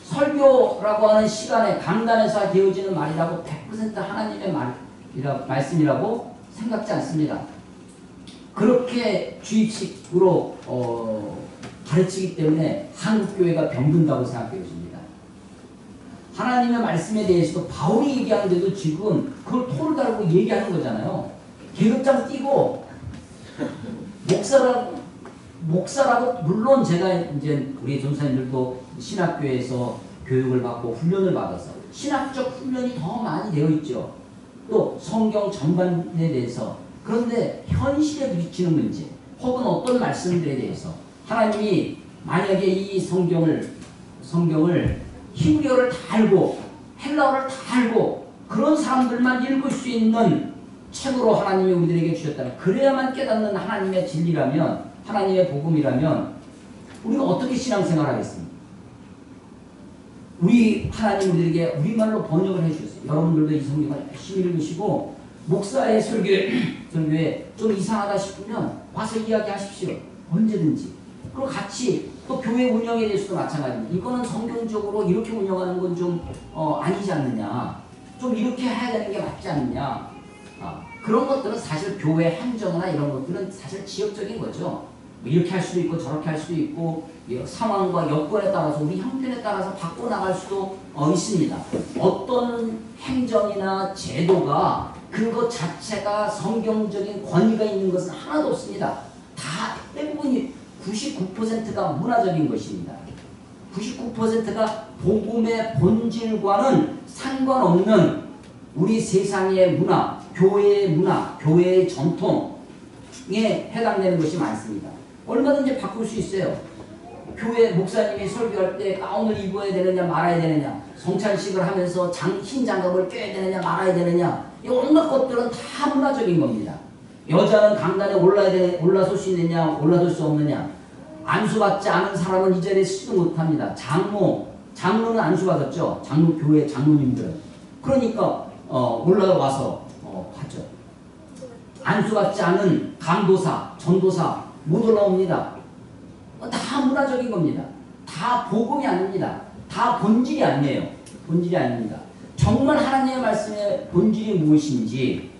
A: 설교라고 하는 시간에 강단에서 되어지는 말이라고 100% 하나님의 말씀이라고 생각지 않습니다. 그렇게 주입식으로 가르치기 때문에 한국교회가 병든다고 생각되어집니다. 하나님의 말씀에 대해서도 바울이 얘기하는데도 지금 그걸 토를 달고 얘기하는 거잖아요. 계급장 띄고 목사라고 물론 제가 이제 우리 전사님들도 신학교에서 교육을 받고 훈련을 받아서 신학적 훈련이 더 많이 되어 있죠. 또 성경 전반에 대해서. 그런데 현실에 부딪히는 문제 혹은 어떤 말씀들에 대해서 하나님이 만약에 이 성경을 히브리어를 다 알고 헬라어를 다 알고 그런 사람들만 읽을 수 있는 책으로 하나님이 우리들에게 주셨다면, 그래야만 깨닫는 하나님의 진리라면, 하나님의 복음이라면 우리가 어떻게 신앙생활을 하겠습니까? 우리 하나님 우리에게 우리말로 번역을 해주셨어요. 여러분들도 이 성경을 열심히 읽으시고 목사의 설교에 좀 이상하다 싶으면 와서 이야기하십시오. 언제든지. 그리고 같이 또 교회 운영에 대해서도 마찬가지입니다. 이거는 성경적으로 이렇게 운영하는 건 좀 아니지 않느냐. 좀 이렇게 해야 되는 게 맞지 않느냐. 그런 것들은 사실 교회 행정이나 이런 것들은 사실 지역적인 거죠. 뭐 이렇게 할 수도 있고 저렇게 할 수도 있고 상황과 여건에 따라서 우리 형편에 따라서 바꿔나갈 수도 있습니다. 어떤 행정이나 제도가 그것 자체가 성경적인 권위가 있는 것은 하나도 없습니다. 다 대부분이 99%가 문화적인 것입니다. 99%가 복음의 본질과는 상관없는 우리 세상의 문화, 교회의 전통에 해당되는 것이 많습니다. 얼마든지 바꿀 수 있어요. 교회 목사님이 설교할 때 가운을 입어야 되느냐 말아야 되느냐, 성찬식을 하면서 흰 장갑을 껴야 되느냐 말아야 되느냐, 이 온갖 것들은 다 문화적인 겁니다. 여자는 강단에 올라설 수 있느냐 올라설 수 없느냐, 안수받지 않은 사람은 이 자리에 서지도 못합니다. 장로는 안수받았죠. 교회 장로님들은. 그러니까 올라와서 하죠. 안수받지 않은 강도사, 전도사 못 올라옵니다. 다 문화적인 겁니다. 다 복음이 아닙니다. 다 본질이 아니에요. 본질이 아닙니다. 정말 하나님의 말씀의 본질이 무엇인지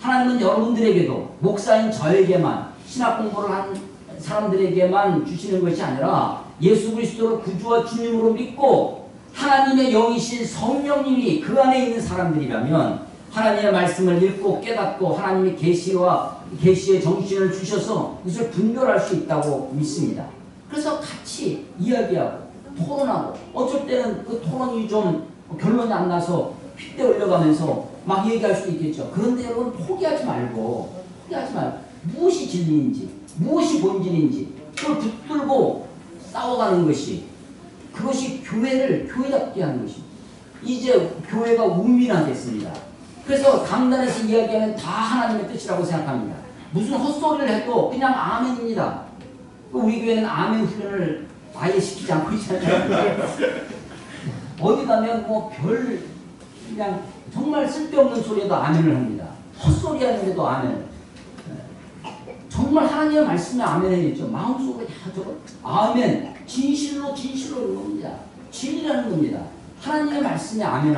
A: 하나님은 여러분들에게도 목사인 저에게만 신학 공부를 한 사람들에게만 주시는 것이 아니라 예수 그리스도를 구주와 주님으로 믿고 하나님의 영이신 성령님이 그 안에 있는 사람들이라면 하나님의 말씀을 읽고 깨닫고 하나님의 계시의 정신을 주셔서 이것을 분별할 수 있다고 믿습니다. 그래서 같이 이야기하고 토론하고 어쩔 때는 그 토론이 좀 결론이 안 나서 핏대 올려가면서 막 얘기할 수도 있겠죠. 그런데 여러분 포기하지 말고 무엇이 진리인지 무엇이 본질인지 그걸 붙들고 싸워가는 것이, 그것이 교회를 교회답게 하는 것입니다. 이제 교회가 운민화됐습니다. 그래서 강단에서 이야기하면 다 하나님의 뜻이라고 생각합니다. 무슨 헛소리를 해도 그냥 아멘입니다. 우리 교회는 아멘 훈련을 아예 시키지 않고 있잖아요. 어디 가면 그냥 정말 쓸데없는 소리에도 아멘을 합니다. 헛소리 하는데도 아멘. 정말 하나님의 말씀에 아멘 해야죠. 마음속에 저거 아멘, 진실로 이런 겁니다. 진리라는 겁니다. 하나님의 말씀에 아멘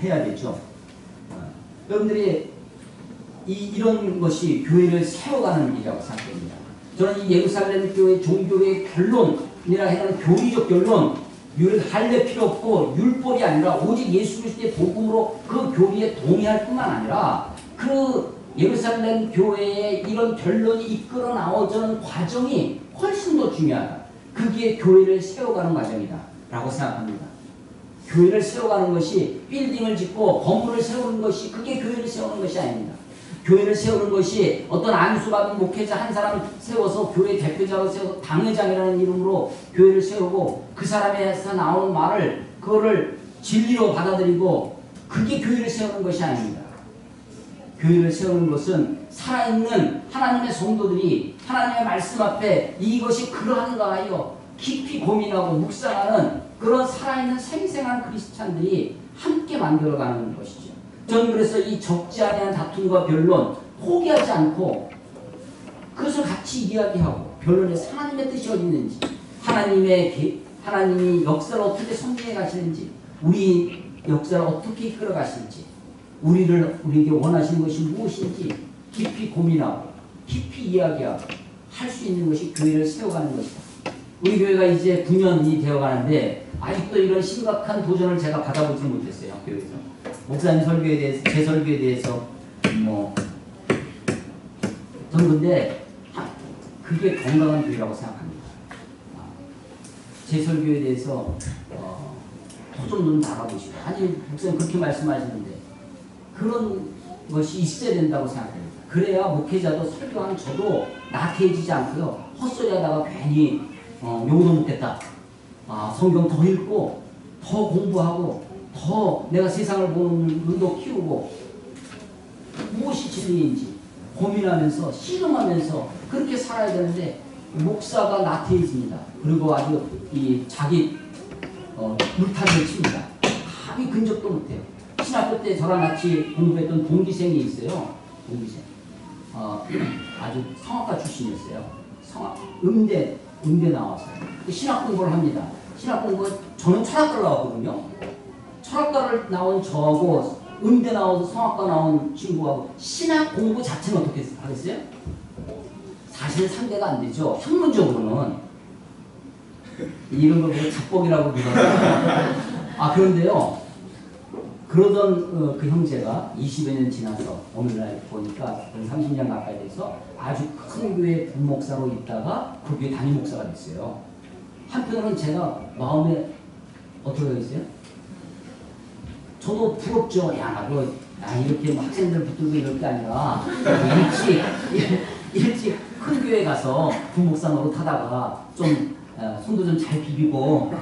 A: 해야 되죠. 여러분들이 이런 것이 교회를 세워가는 일이라고 생각합니다. 저는 이 예루살렘 교회 종교의 결론이라 해야 교리적 결론, 할례 필요 없고 율법이 아니라 오직 예수 그리스도의 복음으로 그 교리에 동의할 뿐만 아니라 그 예루살렘 교회의 이런 결론이 이끌어 나오는 과정이 훨씬 더 중요하다. 그게 교회를 세워가는 과정이다 라고 생각합니다. 교회를 세워가는 것이 빌딩을 짓고 건물을 세우는 것이, 그게 교회를 세우는 것이 아닙니다. 교회를 세우는 것이 어떤 안수받은 목회자 한 사람 세워서 교회 대표자로 세워서 당회장이라는 이름으로 교회를 세우고 그 사람에서 나오는 말을 그거를 진리로 받아들이고, 그게 교회를 세우는 것이 아닙니다. 교회를 세우는 것은 살아있는 하나님의 성도들이 하나님의 말씀 앞에 이것이 그러한가 하여 깊이 고민하고 묵상하는 그런 살아있는 생생한 크리스찬들이 함께 만들어가는 것이죠. 저는 그래서 이 적지 아니한 다툼과 변론 포기하지 않고 그것을 같이 이야기하고 변론에서 하나님의 뜻이 어디 있는지, 하나님이 역사를 어떻게 섭리해 가시는지, 우리 역사를 어떻게 이끌어 가실지, 우리에게 원하시는 것이 무엇인지 깊이 고민하고 깊이 이야기하고 할 수 있는 것이 교회를 세워가는 것이다. 우리 교회가 이제 9년이 되어가는데 아직도 이런 심각한 도전을 제가 받아보지 못했어요. 학교에서 목사님 설교에 대해서, 제 설교에 대해서 저는 근데 그게 건강한 교회라고 생각합니다. 제 설교에 대해서 좀 눈 달아보시고, 아니 목사님 그렇게 말씀하시는데 그런 것이 있어야 된다고 생각합니다. 그래야 목회자도 설교하는 저도 나태해지지 않고요. 헛소리 하다가 괜히 용도 묻겠다. 성경 더 읽고 더 공부하고 더 내가 세상을 보는 눈도 키우고 무엇이 진리인지 고민하면서 씨름하면서 그렇게 살아야 되는데 목사가 나태해집니다. 그리고 아주 자기 물타기를 칩니다. 감히 근접도 못해요. 신학교 때 저랑 같이 공부했던 동기생이 있어요. 동기생. 아주 성악가 출신이었어요. 음대 나와서 신학 공부를 합니다. 신학 공부 저는 철학과를 나왔거든요. 철학과를 나온 저하고 음대 나와서 성악과 나온 친구하고 신학 공부 자체는 어떻게 하겠어요? 사실은 상대가 안 되죠. 학문적으로는 이런 걸 보고 잡복이라고 그러더라고요. 그런데요. 그러던 그 형제가 20여 년 지나서 오늘날 보니까 30년 가까이 돼서 아주 큰 교회 부목사로 있다가 그 교회 담임 목사가 됐어요. 한편으로는 제가 마음에 어떻게 되겠어요? 저도 부럽죠. 야, 나도 이렇게 뭐 학생들 붙들고 이럴 게 아니라 일찍 큰 교회 가서 부목사 노릇하다가 좀 손도 좀 잘 비비고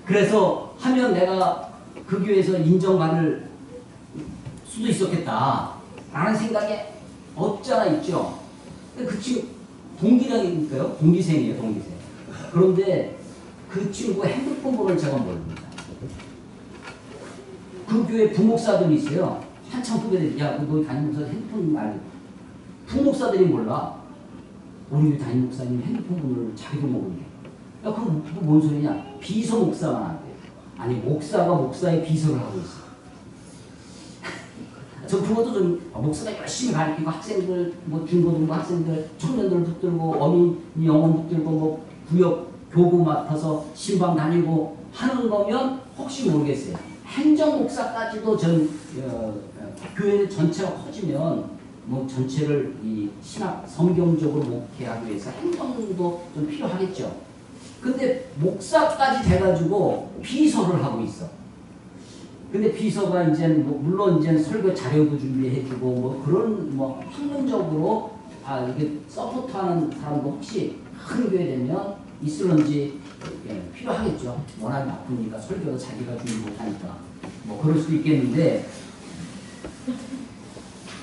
A: 그래서 하면 내가 그 교회에서 인정받을 수도 있었겠다 라는 생각이 없잖아 있죠. 그 친구 동기라니까요. 동기생이에요. 동기생. 그런데 그 친구 핸드폰 번호를 제가 모릅니다. 그 교회 부목사들이 있어요. 한참 후배들이 야 너 담임 목사 핸드폰 말 부목사들이 몰라. 우리 교회 담임 목사님 핸드폰 번호를 자기도 모르게. 야 그럼 뭔 소리냐. 비서 목사만 안 돼. 아니 목사가 목사의 비서를 하고 있어. 저 그것도 좀 목사가 열심히 가르치고 학생들 뭐 중고등부 학생들 청년들 붙들고 어민 영혼 붙들고 뭐 구역 교구 맡아서 신방 다니고 하는 거면 혹시 모르겠어요. 행정 목사까지도 교회 전체가 커지면 뭐 전체를 이 신학 성경적으로 목회하기 위해서 행정도 좀 필요하겠죠. 근데 목사까지 돼가지고 비서를 하고 있어. 근데 비서가 이제 뭐 물론 이제 설교 자료도 준비해주고 뭐 그런 뭐 학문적으로 이게 서포트하는 사람도 혹시 큰 교회 되면 있을런지 필요하겠죠. 워낙 바쁘니까 설교도 자기가 준비 못하니까 뭐 그럴 수도 있겠는데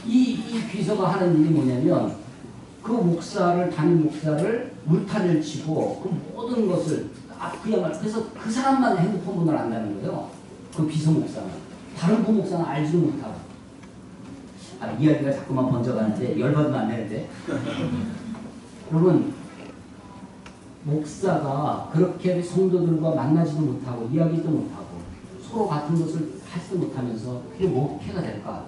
A: 이 비서가 하는 일이 뭐냐면 그 목사를 담임 목사를 울타리를 치고 그 모든 것을 그야말로 그래서 그 사람만 핸드폰 번호를 안다는 거예요. 그 비서 목사는 다른 부목사는 알지도 못하고 이야기가 자꾸만 번져가는데 열받으면 안 되는데 여러분 목사가 그렇게 성도들과 만나지도 못하고 이야기도 못하고 서로 같은 것을 하지도 못하면서 그게 목회가 될까?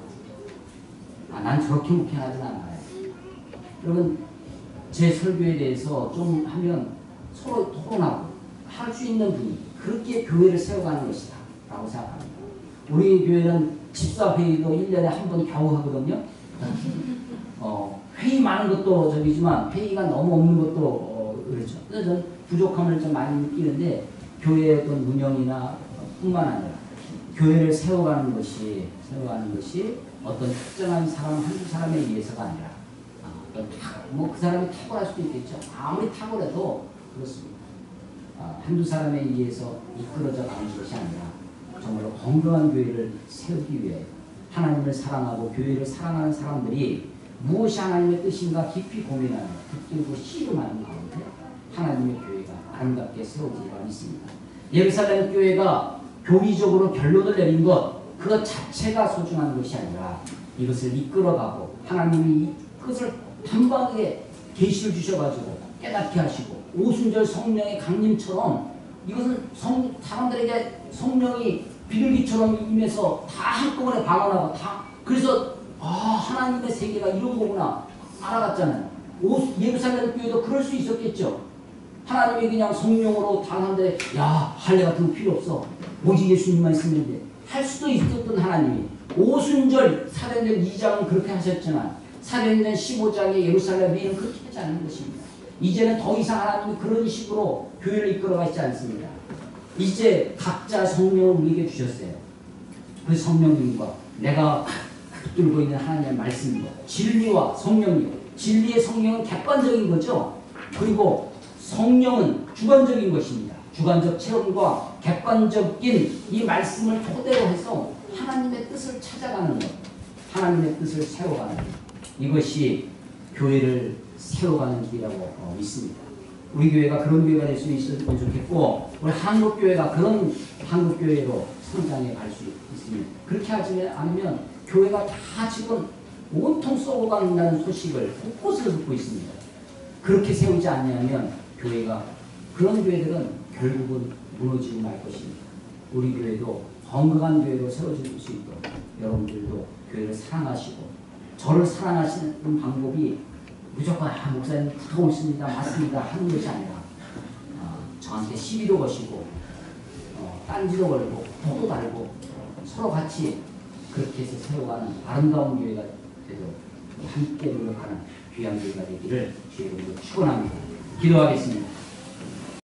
A: 난 저렇게 목회하진 않아요. 여러분 제 설교에 대해서 좀 하면 서로 토론하고 할 수 있는 분이 그렇게 교회를 세워가는 것이다 라고 생각합니다. 우리 교회는 집사회의도 1년에 한 번 겨우 하거든요. 회의 많은 것도 저기지만 회의가 너무 없는 것도 그렇죠. 그래서 저는 부족함을 좀 많이 느끼는데 교회의 어떤 운영이나 뿐만 아니라 교회를 세워가는 것이 어떤 특정한 사람 한두 사람에 의해서가 아니라 뭐 그 사람이 탁월할 수도 있겠죠. 아무리 탁월해도 그렇습니다. 한두 사람에 의해서 이끌어져 가는 것이 아니라 정말로 건강한 교회를 세우기 위해 하나님을 사랑하고 교회를 사랑하는 사람들이 무엇이 하나님의 뜻인가 깊이 고민하며 붙들고 씨름하는 가운데 하나님의 교회가 아름답게 세워지리라 믿습니다. 예루살렘 교회가 교리적으로 결론을 내린 그것 자체가 소중한 것이 아니라 이것을 이끌어가고 하나님이 그것을 단박에 계시를 주셔가지고 깨닫게 하시고 오순절 성령의 강림처럼 이것은 사람들에게 성령이 비둘기처럼 임해서 다 한꺼번에 방언하고 다 그래서 하나님의 세계가 이런 거구나 알아갔잖아요. 예루살렘 교회도 그럴 수 있었겠죠. 하나님이 그냥 성령으로 당한데 할례 같은 거 필요 없어. 오직 예수님만 있으면 돼. 할 수도 있었던 하나님이 오순절 사도행전 2장은 그렇게 하셨지만 사도행전 15장의 예루살렘 회의는 그렇게 하지 않는 것입니다. 이제는 더 이상 하나님이 그런 식으로 교회를 이끌어가지 않습니다. 이제 각자 성령을 우리에게 주셨어요. 그 성령님과 내가 붙들고 있는 하나님의 말씀과 진리와 성령이요. 진리의 성령은 객관적인 거죠. 그리고 성령은 주관적인 것입니다. 주관적 체험과 객관적인 이 말씀을 토대로 해서 하나님의 뜻을 찾아가는 것, 하나님의 뜻을 세워가는 것, 이것이 교회를 세워가는 길이라고 믿습니다. 우리 교회가 그런 교회가 될 수 있으면 좋겠고 우리 한국교회가 그런 한국교회로 성장해 갈 수 있습니다. 그렇게 하지 않으면 교회가 다 지금 온통 썩어 간다는 소식을 곳곳에서 듣고 있습니다. 그렇게 세우지 않냐면 교회가, 그런 교회들은 결국은 무너지고 말 것입니다. 우리 교회도 건강한 교회로 세워질 수 있도록 여러분들도 교회를 사랑하시고, 저를 사랑하시는 방법이 무조건 목사님 부탁하고 있습니다, 맞습니다 하는 것이 아니라 저한테 시비도 거시고 딴지도 걸고 도도 달고 서로 같이 그렇게 해서 세워가는 아름다운 교회가 되도록 함께 노력하는 귀한 교회가 되기를 주의 이름으로 축원합니다. 기도하겠습니다.